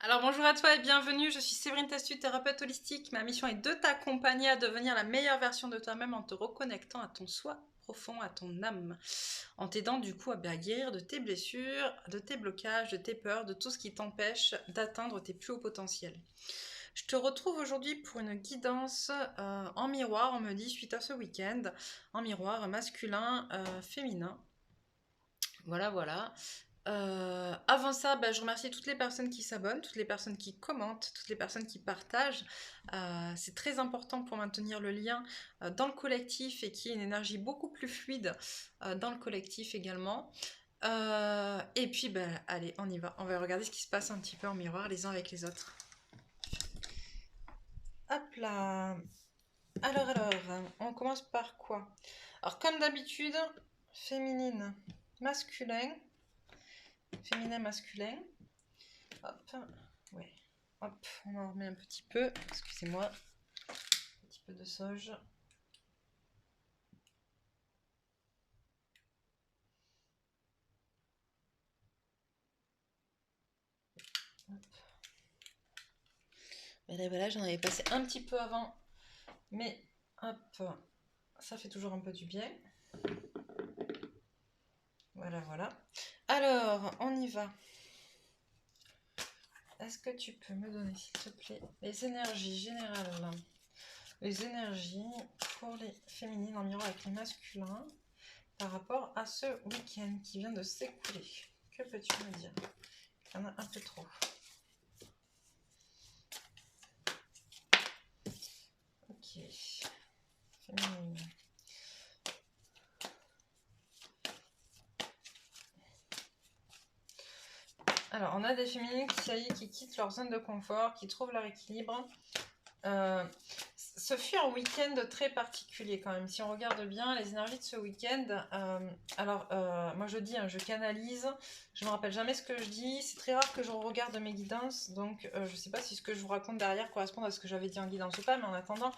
Alors bonjour à toi et bienvenue, je suis Séverine Testu, thérapeute holistique. Ma mission est de t'accompagner à devenir la meilleure version de toi-même en te reconnectant à ton soi profond, à ton âme, en t'aidant du coup à bien guérir de tes blessures, de tes blocages, de tes peurs, de tout ce qui t'empêche d'atteindre tes plus hauts potentiels. Je te retrouve aujourd'hui pour une guidance en miroir, on me dit, suite à ce week-end, en miroir masculin, féminin. Voilà. Avant ça, je remercie toutes les personnes qui s'abonnent, toutes les personnes qui commentent, toutes les personnes qui partagent. C'est très important pour maintenir le lien dans le collectif et qu'il y ait une énergie beaucoup plus fluide dans le collectif également. Et puis, allez, on y va. On va regarder ce qui se passe un petit peu en miroir les uns avec les autres. Hop là. Alors, on commence par quoi? Alors, comme d'habitude, féminine, masculin. Féminin, masculin. Hop, ouais. Hop, on en remet un petit peu. Excusez-moi. Un petit peu de sauge. Voilà, j'en avais passé un petit peu avant. Mais hop, ça fait toujours un peu du bien. Voilà. Alors, on y va. Est-ce que tu peux me donner, s'il te plaît, les énergies générales? Les énergies pour les féminines en miroir avec les masculins par rapport à ce week-end qui vient de s'écouler. Que peux-tu me dire? Il y en a un peu trop. Ok. Féminine. Alors, on a des féminines qui quittent leur zone de confort, qui trouvent leur équilibre. Ce fut un week-end très particulier quand même. Si on regarde bien les énergies de ce week-end, moi je dis, je canalise, je ne me rappelle jamais ce que je dis. C'est très rare que je regarde mes guidances, donc je ne sais pas si ce que je vous raconte derrière correspond à ce que j'avais dit en guidance ou pas, mais en attendant,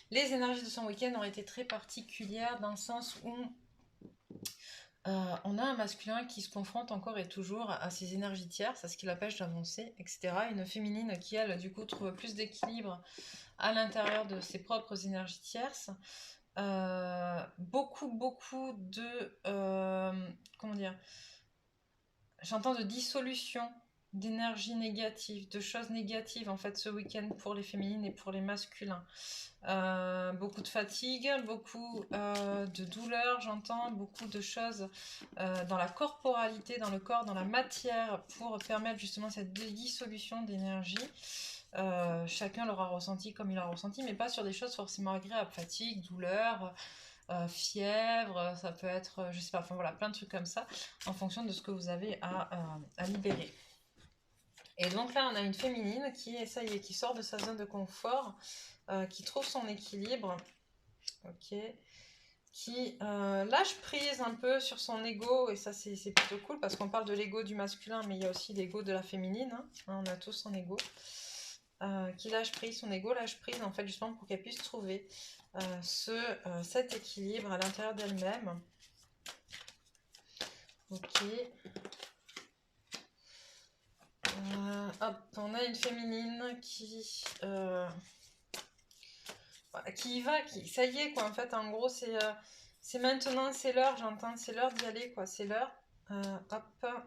les énergies de son week-end ont été très particulières dans le sens où on a un masculin qui se confronte encore et toujours à ses énergies tierces, à ce qui l'empêche d'avancer, etc. Une féminine qui, elle, du coup, trouve plus d'équilibre à l'intérieur de ses propres énergies tierces. Beaucoup de... comment dire? J'entends de dissolution d'énergie négative, de choses négatives en fait ce week-end pour les féminines et pour les masculins. Beaucoup de fatigue, beaucoup de douleur, j'entends, beaucoup de choses dans la corporalité, dans le corps, dans la matière pour permettre justement cette dissolution d'énergie. Chacun l'aura ressenti comme il l'a ressenti, mais pas sur des choses forcément agréables, fatigue, douleur, fièvre, ça peut être, je sais pas, enfin voilà, plein de trucs comme ça, en fonction de ce que vous avez à libérer. Et donc là, on a une féminine qui, ça y est, qui sort de sa zone de confort, qui trouve son équilibre, ok, qui lâche prise un peu sur son ego, et ça c'est plutôt cool, parce qu'on parle de l'ego du masculin, mais il y a aussi l'ego de la féminine, hein, on a tous son ego. Qui lâche prise, son ego lâche prise en fait justement pour qu'elle puisse trouver cet équilibre à l'intérieur d'elle-même. Ok. Hop, on a une féminine qui y va, ça y est quoi en fait, en gros c'est maintenant, c'est l'heure, j'entends, c'est l'heure d'y aller quoi, c'est l'heure. Hop.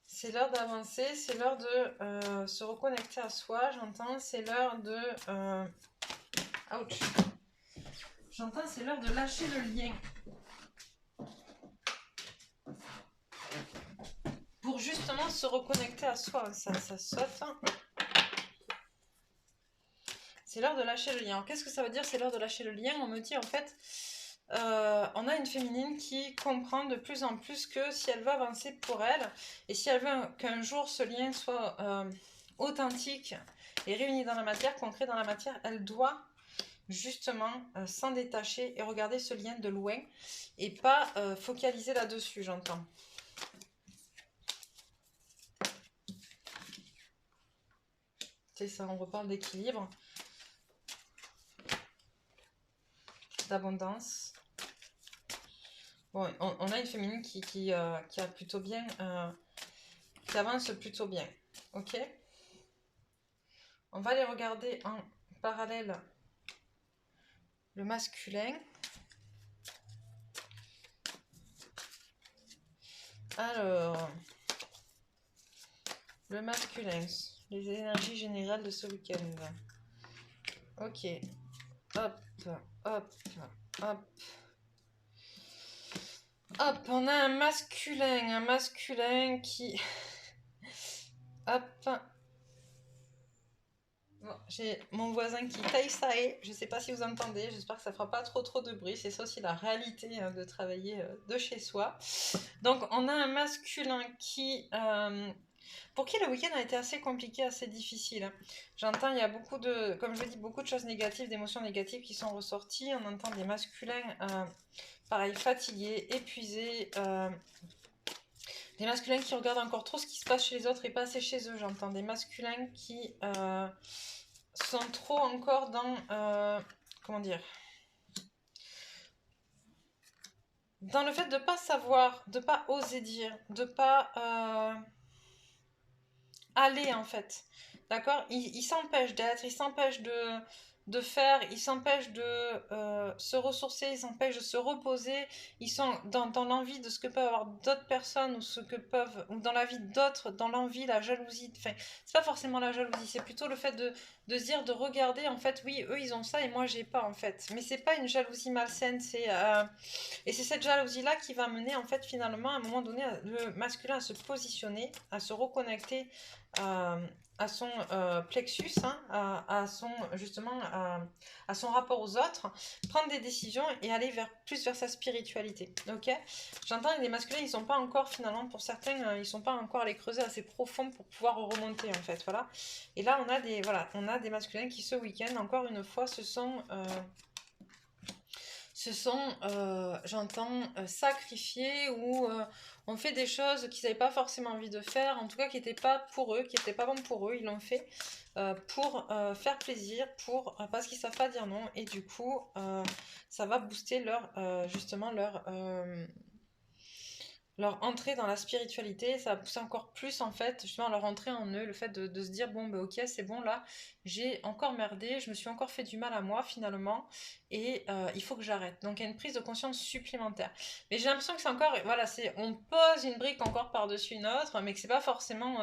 C'est l'heure d'avancer, c'est l'heure de se reconnecter à soi, j'entends, c'est l'heure de... ouch. J'entends, c'est l'heure de lâcher le lien. Pour justement se reconnecter à soi, ça saute. C'est l'heure de lâcher le lien. Qu'est-ce que ça veut dire, c'est l'heure de lâcher le lien? On me dit en fait, on a une féminine qui comprend de plus en plus que si elle veut avancer pour elle, et si elle veut qu'un jour ce lien soit authentique et réuni dans la matière, concret dans la matière, elle doit justement s'en détacher et regarder ce lien de loin et pas focaliser là-dessus, j'entends. C'est ça, on reparle d'équilibre, d'abondance. Bon, on a une féminine qui a plutôt bien, qui avance plutôt bien, ok. On va les regarder en parallèle. Le masculin. Alors, le masculin, les énergies générales de ce week-end. Ok, hop, hop, hop. Hop, on a un masculin qui... Hop. Bon, j'ai mon voisin qui taille ça et je sais pas si vous entendez, j'espère que ça fera pas trop de bruit, c'est ça aussi la réalité de travailler de chez soi. Donc on a un masculin qui... pour qui le week-end a été assez compliqué, assez difficile. Hein. J'entends, il y a beaucoup de, comme je l'ai dit, beaucoup de choses négatives, d'émotions négatives qui sont ressorties. On entend des masculins, pareil, fatigués, épuisés, des masculins qui regardent encore trop ce qui se passe chez les autres et pas assez chez eux. J'entends des masculins qui sont trop encore dans, comment dire, dans le fait de pas savoir, de pas oser dire, de pas aller en fait. D'accord, ils s'empêchent d'être, ils s'empêchent de faire, ils s'empêchent de se ressourcer, ils s'empêchent de se reposer, ils sont dans l'envie de ce que peuvent avoir d'autres personnes ou ce que peuvent, ou dans la vie d'autres, dans l'envie, la jalousie. Enfin, c'est pas forcément la jalousie, c'est plutôt le fait de se dire, de regarder en fait, oui, eux ils ont ça et moi j'ai pas en fait. Mais c'est pas une jalousie malsaine, et c'est cette jalousie-là qui va mener en fait finalement à un moment donné le masculin à se positionner, à se reconnecter à son plexus, hein, à son justement à son rapport aux autres, prendre des décisions et aller plus vers sa spiritualité. Ok, j'entends que les masculins ils sont pas encore finalement pour certains ils sont pas encore allés creuser assez profond pour pouvoir remonter en fait, voilà. Et là on a des masculins qui ce week-end encore une fois se sont j'entends, sacrifiés ou ont fait des choses qu'ils n'avaient pas forcément envie de faire, en tout cas qui n'étaient pas pour eux, qui n'étaient pas bons pour eux, ils l'ont fait pour faire plaisir, parce qu'ils ne savent pas dire non, et du coup, ça va booster justement leur entrée dans la spiritualité, ça va pousser encore plus en fait, justement leur entrée en eux, le fait de se dire bon ben ok c'est bon là, j'ai encore merdé, je me suis encore fait du mal à moi finalement et il faut que j'arrête. Donc il y a une prise de conscience supplémentaire. Mais j'ai l'impression que c'est encore, voilà, on pose une brique encore par-dessus une autre, mais que c'est pas forcément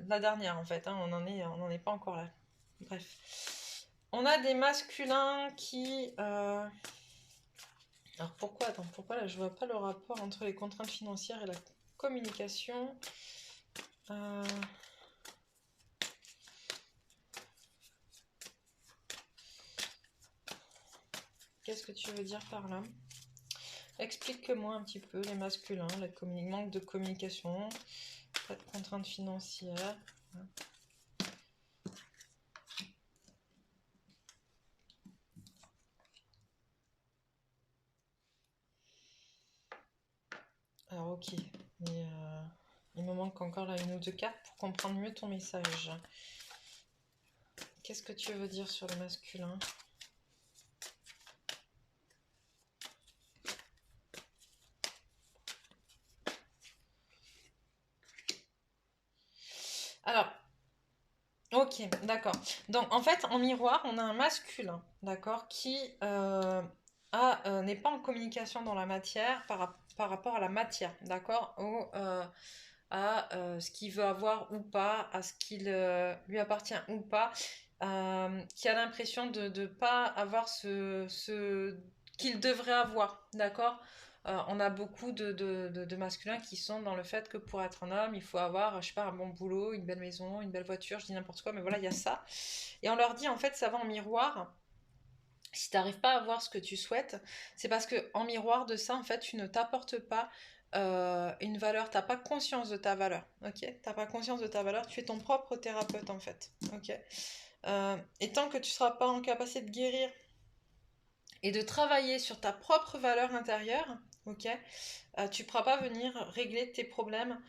la dernière en fait, hein, on n'en est pas encore là. Bref. On a des masculins qui... Alors pourquoi là je vois pas le rapport entre les contraintes financières et la communication. Qu'est-ce que tu veux dire par là? Explique-moi un petit peu les masculins, manque de communication, pas de contraintes financières. Alors ok, mais il me manque encore là une ou deux cartes pour comprendre mieux ton message. Qu'est-ce que tu veux dire sur le masculin? Alors, ok, d'accord. Donc en fait, en miroir, on a un masculin, d'accord, qui n'est pas en communication dans la matière par rapport à la matière, d'accord, ou à ce qu'il veut avoir ou pas, à ce qu'il lui appartient ou pas, qui a l'impression de ne pas avoir ce qu'il devrait avoir, d'accord. On a beaucoup de masculins qui sont dans le fait que pour être un homme, il faut avoir, je sais pas, un bon boulot, une belle maison, une belle voiture, je dis n'importe quoi, mais voilà, il y a ça. Et on leur dit, en fait, ça va en miroir. Si tu n'arrives pas à avoir ce que tu souhaites, c'est parce que en miroir de ça, en fait, tu ne t'apportes pas une valeur, tu n'as pas conscience de ta valeur, ok. Tu n'as pas conscience de ta valeur, tu es ton propre thérapeute, en fait, ok. Et tant que tu ne seras pas en capacité de guérir et de travailler sur ta propre valeur intérieure, ok, tu ne pourras pas venir régler tes problèmes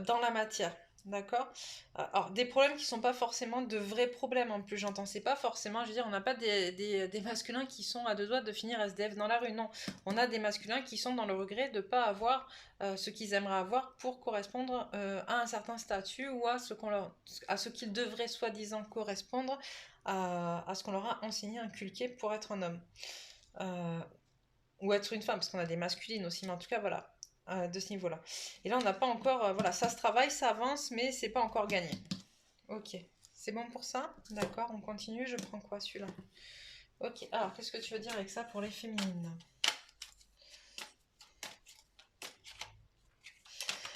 dans la matière. d'accord? Alors, des problèmes qui sont pas forcément de vrais problèmes en plus, j'entends. C'est pas forcément, je veux dire, on n'a pas des masculins qui sont à deux doigts de finir SDF dans la rue, non. On a des masculins qui sont dans le regret de pas avoir ce qu'ils aimeraient avoir pour correspondre à un certain statut ou à à ce qu'ils devraient soi-disant correspondre à ce qu'on leur a enseigné, inculqué pour être un homme. Euh, ou être une femme, parce qu'on a des masculines aussi, mais en tout cas, voilà, de ce niveau-là. Et là, on n'a pas encore, voilà, ça se travaille, ça avance, mais c'est pas encore gagné. Ok, c'est bon pour ça? D'accord, on continue, je prends quoi, celui-là? Ok, alors, qu'est-ce que tu veux dire avec ça pour les féminines?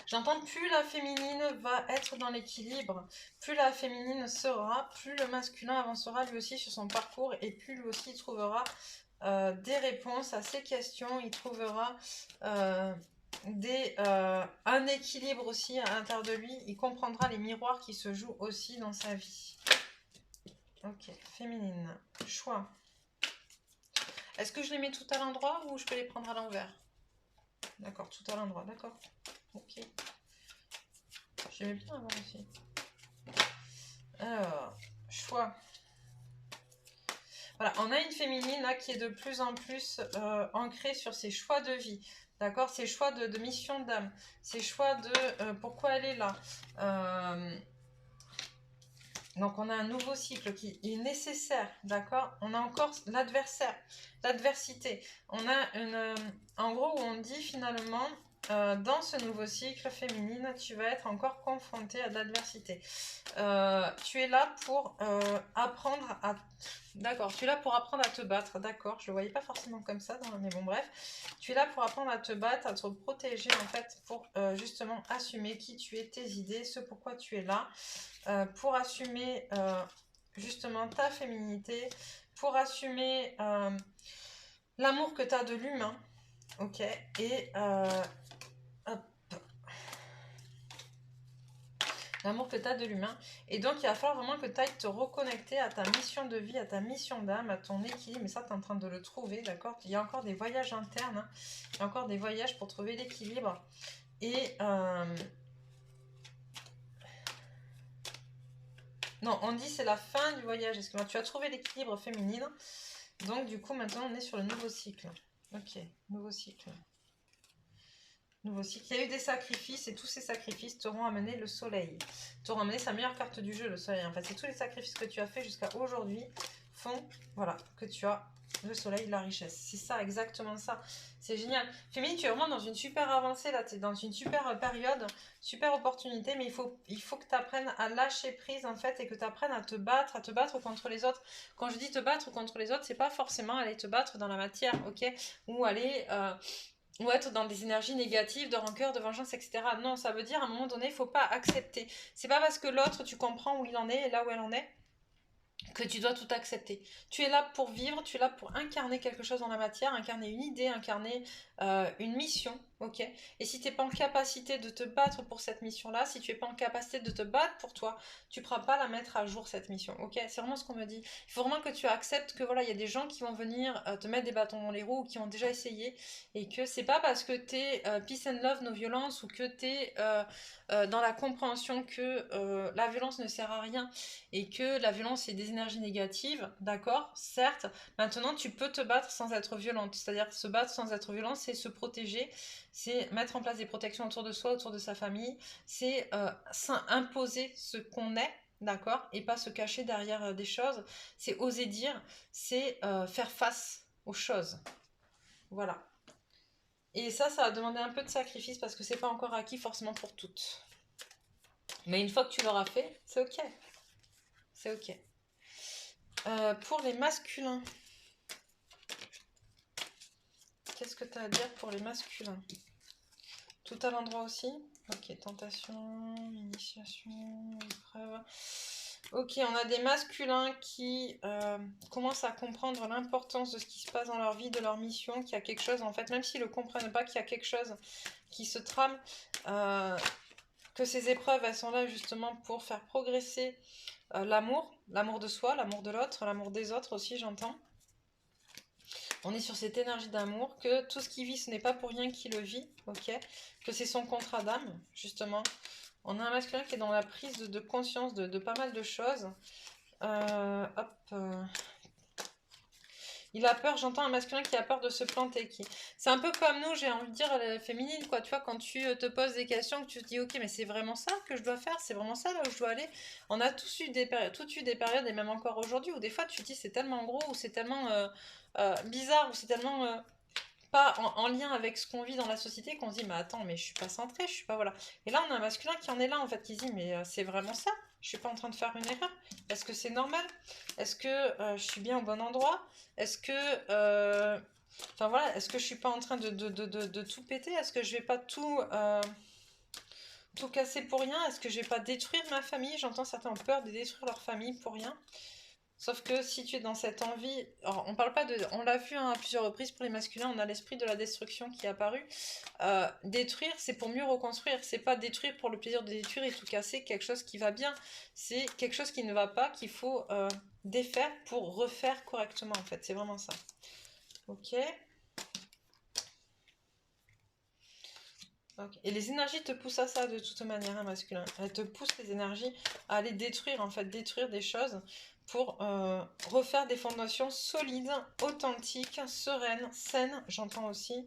J'entends plus la féminine va être dans l'équilibre, plus la féminine sera, plus le masculin avancera lui aussi sur son parcours et plus lui aussi trouvera des réponses à ses questions, il trouvera un équilibre aussi à l'intérieur de lui, il comprendra les miroirs qui se jouent aussi dans sa vie. Ok, féminine, choix. Est-ce que je les mets tout à l'endroit ou je peux les prendre à l'envers? D'accord, tout à l'endroit, d'accord. Ok. J'aimais bien avoir aussi. Alors, choix. Voilà, on a une féminine là qui est de plus en plus ancrée sur ses choix de vie. D'accord, ses choix de mission d'âme, ses choix de pourquoi elle est là. Donc on a un nouveau cycle qui est nécessaire, d'accord. On a encore l'adversaire, l'adversité. On a en gros où on dit finalement, dans ce nouveau cycle féminine, tu vas être encore confrontée à de l'adversité. Tu es là pour apprendre à... D'accord, tu es là pour apprendre à te battre, d'accord. Je le voyais pas forcément comme ça, mais bon bref. Tu es là pour apprendre à te battre, à te protéger en fait, pour justement assumer qui tu es, tes idées, ce pourquoi tu es là. Pour assumer justement ta féminité, pour assumer l'amour que tu as de l'humain, ok, et hop, l'amour que tu as de l'humain, et donc il va falloir vraiment que tu ailles te reconnecter à ta mission de vie, à ta mission d'âme, à ton équilibre, mais ça tu es en train de le trouver, d'accord. Il y a encore des voyages internes, hein. Il y a encore des voyages pour trouver l'équilibre, et non, on dit c'est la fin du voyage. Est-ce que tu as trouvé l'équilibre féminine? Donc du coup maintenant on est sur le nouveau cycle. Ok, nouveau cycle. Nouveau cycle. Il y a eu des sacrifices et tous ces sacrifices t'auront amené le soleil. T'auront amené sa meilleure carte du jeu, le soleil. En fait, c'est tous les sacrifices que tu as fait jusqu'à aujourd'hui font, voilà, que tu as le soleil, la richesse. C'est ça, exactement ça. C'est génial. Féminine, tu es vraiment dans une super avancée là. Tu es dans une super période, super opportunité, mais il faut que tu apprennes à lâcher prise en fait et que tu apprennes à te battre contre les autres. Quand je dis te battre contre les autres, c'est pas forcément aller te battre dans la matière, ok? Ou aller ou être dans des énergies négatives, de rancœur, de vengeance, etc. Non, ça veut dire à un moment donné, il ne faut pas accepter. C'est pas parce que l'autre, tu comprends où il en est et là où elle en est, que tu dois tout accepter. Tu es là pour vivre, tu es là pour incarner quelque chose dans la matière, incarner une idée, incarner une mission, ok. Et si tu n'es pas en capacité de te battre pour cette mission-là, si tu n'es pas en capacité de te battre pour toi, tu ne pourras pas la mettre à jour, cette mission, ok. C'est vraiment ce qu'on me dit. Il faut vraiment que tu acceptes que voilà, il y a des gens qui vont venir te mettre des bâtons dans les roues ou qui ont déjà essayé et que c'est pas parce que tu es peace and love, no violence ou que tu es dans la compréhension que la violence ne sert à rien et que la violence est des énergies négatives, d'accord, certes, maintenant tu peux te battre sans être violente, c'est-à-dire se battre sans être violente, c'est se protéger, c'est mettre en place des protections autour de soi, autour de sa famille, c'est imposer ce qu'on est, d'accord, et pas se cacher derrière des choses, c'est oser dire, c'est faire face aux choses, voilà. Et ça va demander un peu de sacrifice parce que c'est pas encore acquis forcément pour toutes. Mais une fois que tu l'auras fait, c'est ok. C'est ok. Pour les masculins, qu'est-ce que tu as à dire pour les masculins? Tout à l'endroit aussi? Ok, tentation, initiation, épreuve. Ok, on a des masculins qui commencent à comprendre l'importance de ce qui se passe dans leur vie, de leur mission, qu'il y a quelque chose, en fait, même s'ils ne le comprennent pas, qu'il y a quelque chose qui se trame, que ces épreuves, elles sont là justement pour faire progresser l'amour de soi, l'amour de l'autre, l'amour des autres aussi, j'entends. On est sur cette énergie d'amour, que tout ce qu'il vit, ce n'est pas pour rien qu'il le vit, ok, que c'est son contrat d'âme, justement, On a un masculin qui est dans la prise de conscience de pas mal de choses. Il a peur, j'entends un masculin qui a peur de se planter. C'est un peu comme nous, j'ai envie de dire, la féminine, quoi. Tu vois, quand tu te poses des questions, que tu te dis, ok, mais c'est vraiment ça que je dois faire, c'est vraiment ça là où je dois aller. On a tous eu des périodes, et même encore aujourd'hui, où des fois tu te dis, c'est tellement gros, ou c'est tellement bizarre, ou c'est tellement pas en lien avec ce qu'on vit dans la société qu'on se dit, mais attends, mais je suis pas centrée, je suis pas, voilà. Et là, on a un masculin qui en est là, en fait, qui se dit, mais c'est vraiment ça, je suis pas en train de faire une erreur. Est-ce que c'est normal? Est-ce que je suis bien au bon endroit? Est-ce que, enfin voilà, est-ce que je suis pas en train de tout péter? Est-ce que je vais pas tout casser pour rien? Est-ce que je vais pas détruire ma famille? J'entends certains ont peur de détruire leur famille pour rien. Sauf que si tu es dans cette envie, alors on parle pas de, on l'a vu hein, à plusieurs reprises pour les masculins, on a l'esprit de la destruction qui est apparu. Détruire, c'est pour mieux reconstruire. C'est pas détruire pour le plaisir de détruire et tout casser quelque chose qui va bien. C'est quelque chose qui ne va pas, qu'il faut défaire pour refaire correctement en fait. C'est vraiment ça. Ok. Okay. Et les énergies te poussent à ça de toute manière, hein, masculin. Elles te poussent les énergies à aller détruire, en fait, détruire des choses pour refaire des fondations solides, authentiques, sereines, saines, j'entends aussi.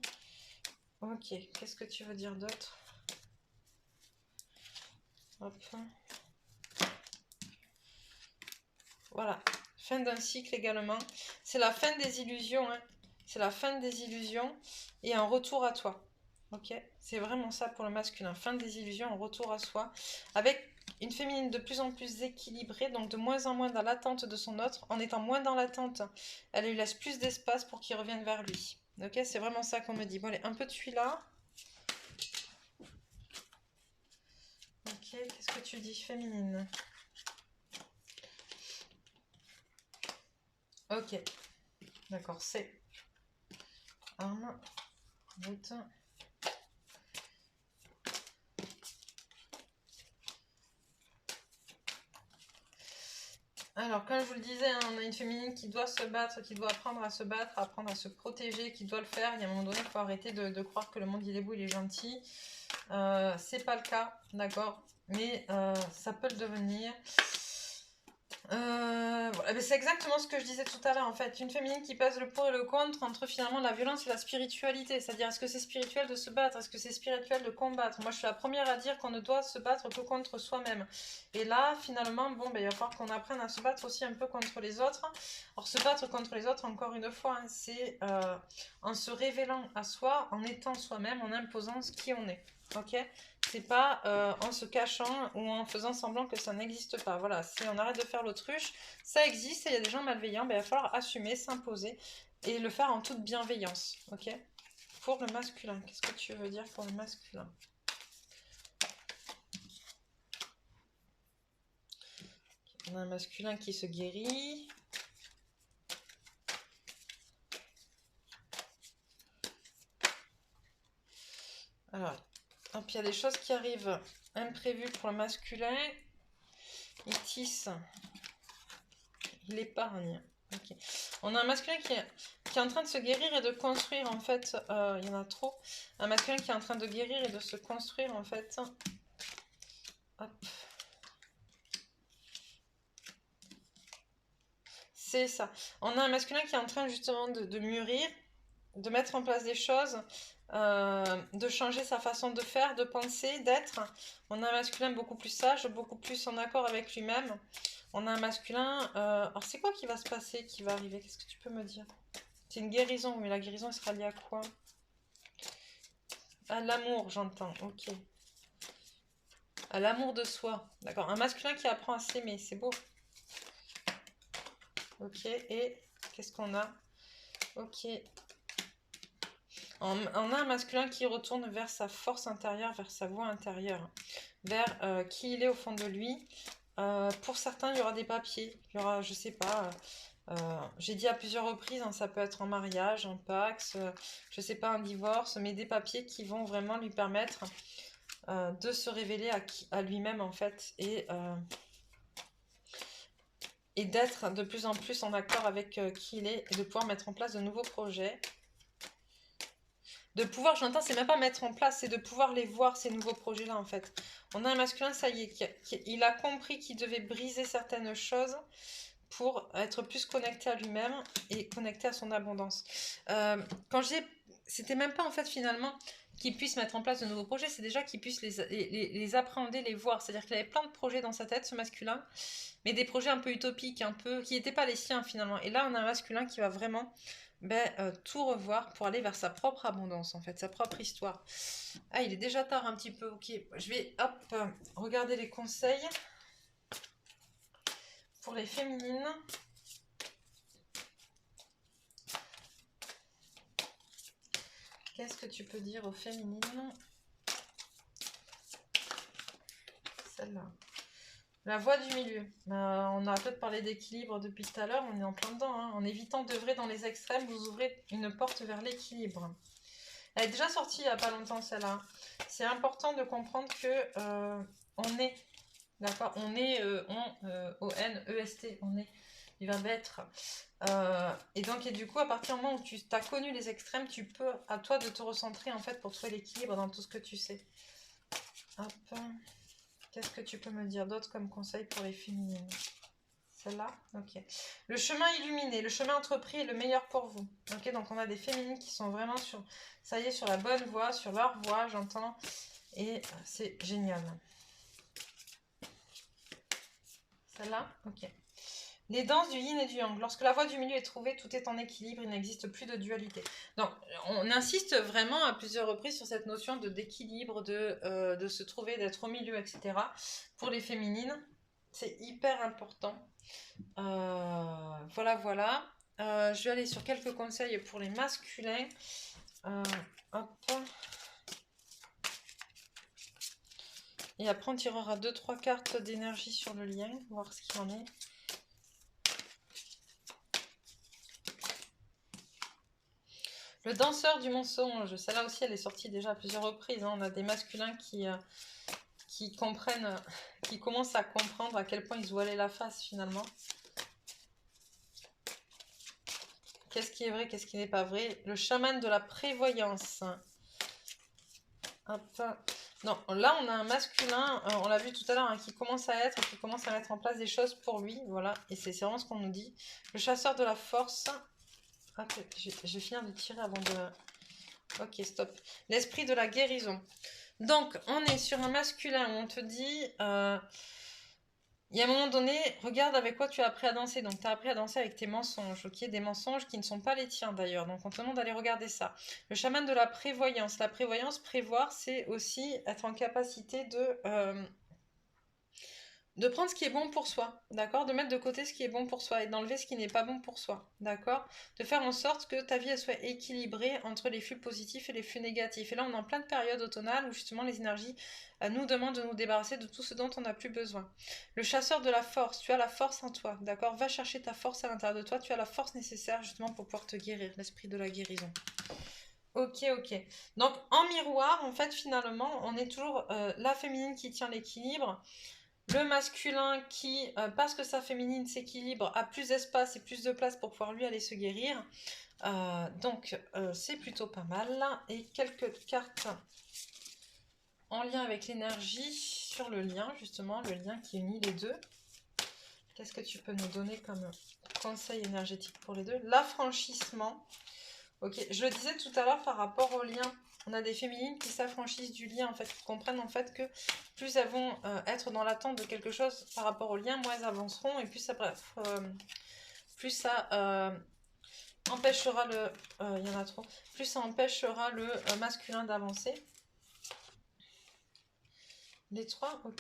Ok, qu'est-ce que tu veux dire d'autre? Hop. Voilà, fin d'un cycle également. C'est la fin des illusions, hein. C'est la fin des illusions et un retour à toi. Ok, c'est vraiment ça pour le masculin. Fin des illusions, un retour à soi. Avec une féminine de plus en plus équilibrée, donc de moins en moins dans l'attente de son autre. En étant moins dans l'attente, elle lui laisse plus d'espace pour qu'il revienne vers lui. Ok, c'est vraiment ça qu'on me dit. Bon, allez, un peu de celui-là. Ok, qu'est-ce que tu dis, féminine? Ok, d'accord, c'est arme, route. Alors, comme je vous le disais, hein, on a une féminine qui doit se battre, qui doit apprendre à se battre, apprendre à se protéger, qui doit le faire. Il y a un moment donné, il faut arrêter de croire que le monde il est beau, il est gentil. C'est pas le cas, d'accord, mais ça peut le devenir. Voilà. C'est exactement ce que je disais tout à l'heure en fait, une féminine qui pèse le pour et le contre entre finalement la violence et la spiritualité, c'est-à-dire est-ce que c'est spirituel de se battre, est-ce que c'est spirituel de combattre? Moi je suis la première à dire qu'on ne doit se battre que contre soi-même, et là finalement bon il va falloir qu'on apprenne à se battre aussi un peu contre les autres. Alors se battre contre les autres, encore une fois, hein, c'est en se révélant à soi, en étant soi-même, en imposant ce qui on est, ok? C'est pas en se cachant ou en faisant semblant que ça n'existe pas. Voilà, si on arrête de faire l'autruche, ça existe et il y a des gens malveillants, il va falloir assumer, s'imposer et le faire en toute bienveillance. Ok? Pour le masculin, qu'est-ce que tu veux dire pour le masculin? On a un masculin qui se guérit. Alors, puis il y a des choses qui arrivent imprévues pour le masculin. Il tisse. Il épargne. Okay. On a un masculin qui est en train de se guérir et de construire en fait. Il y en a trop. Un masculin qui est en train de guérir et de se construire en fait. Hop. C'est ça. On a un masculin qui est en train justement de mûrir, de mettre en place des choses, de changer sa façon de faire, de penser, d'être. On a un masculin beaucoup plus sage, beaucoup plus en accord avec lui-même. On a un masculin... alors c'est quoi qui va se passer, qui va arriver? Qu'est-ce que tu peux me dire? C'est une guérison, mais la guérison elle sera liée à quoi? À l'amour, j'entends, ok. À l'amour de soi, d'accord. Un masculin qui apprend à s'aimer, c'est beau. Ok, et qu'est-ce qu'on a? Ok. On a un masculin qui retourne vers sa force intérieure, vers sa voix intérieure, vers qui il est au fond de lui. Pour certains, il y aura des papiers. Il y aura, je sais pas, j'ai dit à plusieurs reprises, hein, ça peut être un mariage, un Pax, je sais pas, un divorce, mais des papiers qui vont vraiment lui permettre de se révéler à lui-même en fait et d'être de plus en plus en accord avec qui il est et de pouvoir mettre en place de nouveaux projets. De pouvoir, j'entends, c'est même pas mettre en place, c'est de pouvoir les voir, ces nouveaux projets-là, en fait. On a un masculin, ça y est, il a compris qu'il devait briser certaines choses pour être plus connecté à lui-même et connecté à son abondance. Quand j'ai... C'était même pas, en fait, finalement, qu'il puisse mettre en place de nouveaux projets, c'est déjà qu'il puisse les appréhender, les voir. C'est-à-dire qu'il avait plein de projets dans sa tête, ce masculin, mais des projets un peu utopiques, un peu qui n'étaient pas les siens, finalement. Et là, on a un masculin qui va vraiment tout revoir pour aller vers sa propre abondance, en fait, sa propre histoire. Ah, il est déjà tard un petit peu, ok. Je vais, hop, regarder les conseils pour les féminines. Qu'est-ce que tu peux dire aux féminines? Celle-là. La voie du milieu. On a peut-être parlé d'équilibre depuis tout à l'heure, on est en plein dedans. Hein. En évitant d'œuvrer dans les extrêmes, vous ouvrez une porte vers l'équilibre. Elle est déjà sortie il n'y a pas longtemps, celle-là. C'est important de comprendre que on est, d'accord, on est O-N-E-S-T, on est du verbe être. Et donc, et du coup, à partir du moment où tu as connu les extrêmes, tu peux, à toi de te recentrer en fait pour trouver l'équilibre dans tout ce que tu sais. Hop. Qu'est-ce que tu peux me dire d'autre comme conseil pour les féminines? Celle-là? Ok. Le chemin illuminé, le chemin entrepris est le meilleur pour vous. Ok, donc on a des féminines qui sont vraiment sur, ça y est, sur la bonne voie, sur leur voie, j'entends. Et c'est génial. Celle-là? Ok. Les danses du yin et du yang. Lorsque la voie du milieu est trouvée, tout est en équilibre, il n'existe plus de dualité. Donc, on insiste vraiment à plusieurs reprises sur cette notion d'équilibre, de se trouver, d'être au milieu, etc. Pour les féminines, c'est hyper important. Voilà. Je vais aller sur quelques conseils pour les masculins. Hop. Et après, on tirera 2-3 cartes d'énergie sur le lien, voir ce qu'il en est. Le danseur du mensonge, celle-là aussi, elle est sortie déjà à plusieurs reprises. Hein. On a des masculins qui comprennent, qui commencent à comprendre à quel point ils se voilaient la face finalement. Qu'est-ce qui est vrai, qu'est-ce qui n'est pas vrai? Le chaman de la prévoyance. Hop. Non, là on a un masculin, on l'a vu tout à l'heure, hein, qui commence à mettre en place des choses pour lui, voilà, et c'est vraiment ce qu'on nous dit. Le chasseur de la force. Hop, je vais finir de tirer avant de... Ok, stop. L'esprit de la guérison. Donc, on est sur un masculin où on te dit, il y a un moment donné, regarde avec quoi tu as appris à danser. Donc, tu as appris à danser avec tes mensonges, ok? Des mensonges qui ne sont pas les tiens d'ailleurs. Donc, on te demande d'aller regarder ça. Le chaman de la prévoyance. La prévoyance, prévoir, c'est aussi être en capacité de prendre ce qui est bon pour soi, d'accord? De mettre de côté ce qui est bon pour soi et d'enlever ce qui n'est pas bon pour soi, d'accord? De faire en sorte que ta vie elle soit équilibrée entre les flux positifs et les flux négatifs. Et là, on est en pleine période automnale où justement les énergies nous demandent de nous débarrasser de tout ce dont on n'a plus besoin. Le chasseur de la force, tu as la force en toi, d'accord? Va chercher ta force à l'intérieur de toi, tu as la force nécessaire justement pour pouvoir te guérir, l'esprit de la guérison. Ok. Donc, en miroir, en fait, finalement, on est toujours la féminine qui tient l'équilibre. Le masculin qui, parce que sa féminine s'équilibre, a plus d'espace et plus de place pour pouvoir lui aller se guérir. Donc, c'est plutôt pas mal. Et quelques cartes en lien avec l'énergie sur le lien, justement, le lien qui unit les deux. Qu'est-ce que tu peux nous donner comme conseil énergétique pour les deux? L'affranchissement. Ok, je le disais tout à l'heure par rapport au lien. On a des féminines qui s'affranchissent du lien, en fait, qui comprennent en fait que plus elles vont être dans l'attente de quelque chose par rapport au lien, moins elles avanceront et plus ça, empêchera le... Il y en a trop. Plus ça empêchera le masculin d'avancer. Les trois. Ok.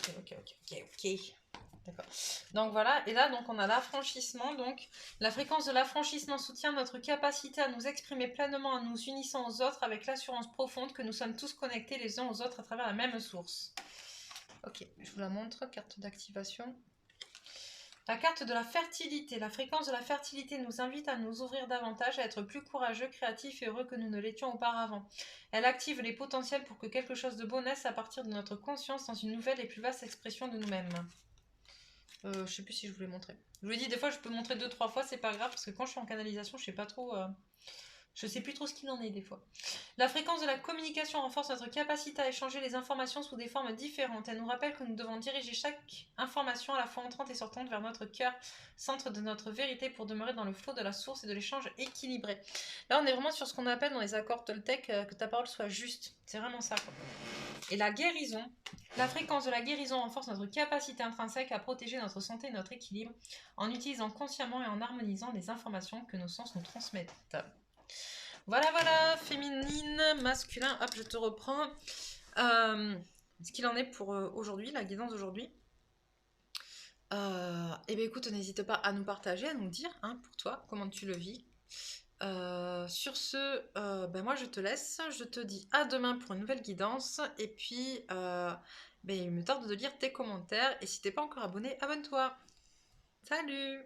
D'accord. Donc voilà, et là donc on a l'affranchissement, donc la fréquence de l'affranchissement soutient notre capacité à nous exprimer pleinement en nous unissant aux autres avec l'assurance profonde que nous sommes tous connectés les uns aux autres à travers la même source. Ok, je vous la montre, carte d'activation. La carte de la fertilité. La fréquence de la fertilité nous invite à nous ouvrir davantage, à être plus courageux, créatifs et heureux que nous ne l'étions auparavant. Elle active les potentiels pour que quelque chose de beau naisse à partir de notre conscience dans une nouvelle et plus vaste expression de nous-mêmes. Je sais plus si je vous l'ai montré. Je vous l'ai dit, des fois je peux montrer 2-3 fois, c'est pas grave, parce que quand je suis en canalisation, je sais pas trop Je sais plus trop ce qu'il en est des fois. La fréquence de la communication renforce notre capacité à échanger les informations sous des formes différentes. Elle nous rappelle que nous devons diriger chaque information à la fois entrante et sortante vers notre cœur, centre de notre vérité, pour demeurer dans le flot de la source et de l'échange équilibré. Là, on est vraiment sur ce qu'on appelle dans les accords Toltec que ta parole soit juste. C'est vraiment ça, quoi. Et la guérison, la fréquence de la guérison renforce notre capacité intrinsèque à protéger notre santé et notre équilibre en utilisant consciemment et en harmonisant les informations que nos sens nous transmettent. Voilà, voilà, féminine, masculin, hop, je te reprends. Ce qu'il en est pour aujourd'hui, la guidance d'aujourd'hui. Et bien écoute, n'hésite pas à nous partager, à nous dire, hein, pour toi, comment tu le vis. Sur ce, ben moi je te laisse, je te dis à demain pour une nouvelle guidance. Et puis, ben, il me tarde de lire tes commentaires. Et si t'es pas encore abonné, abonne-toi. Salut!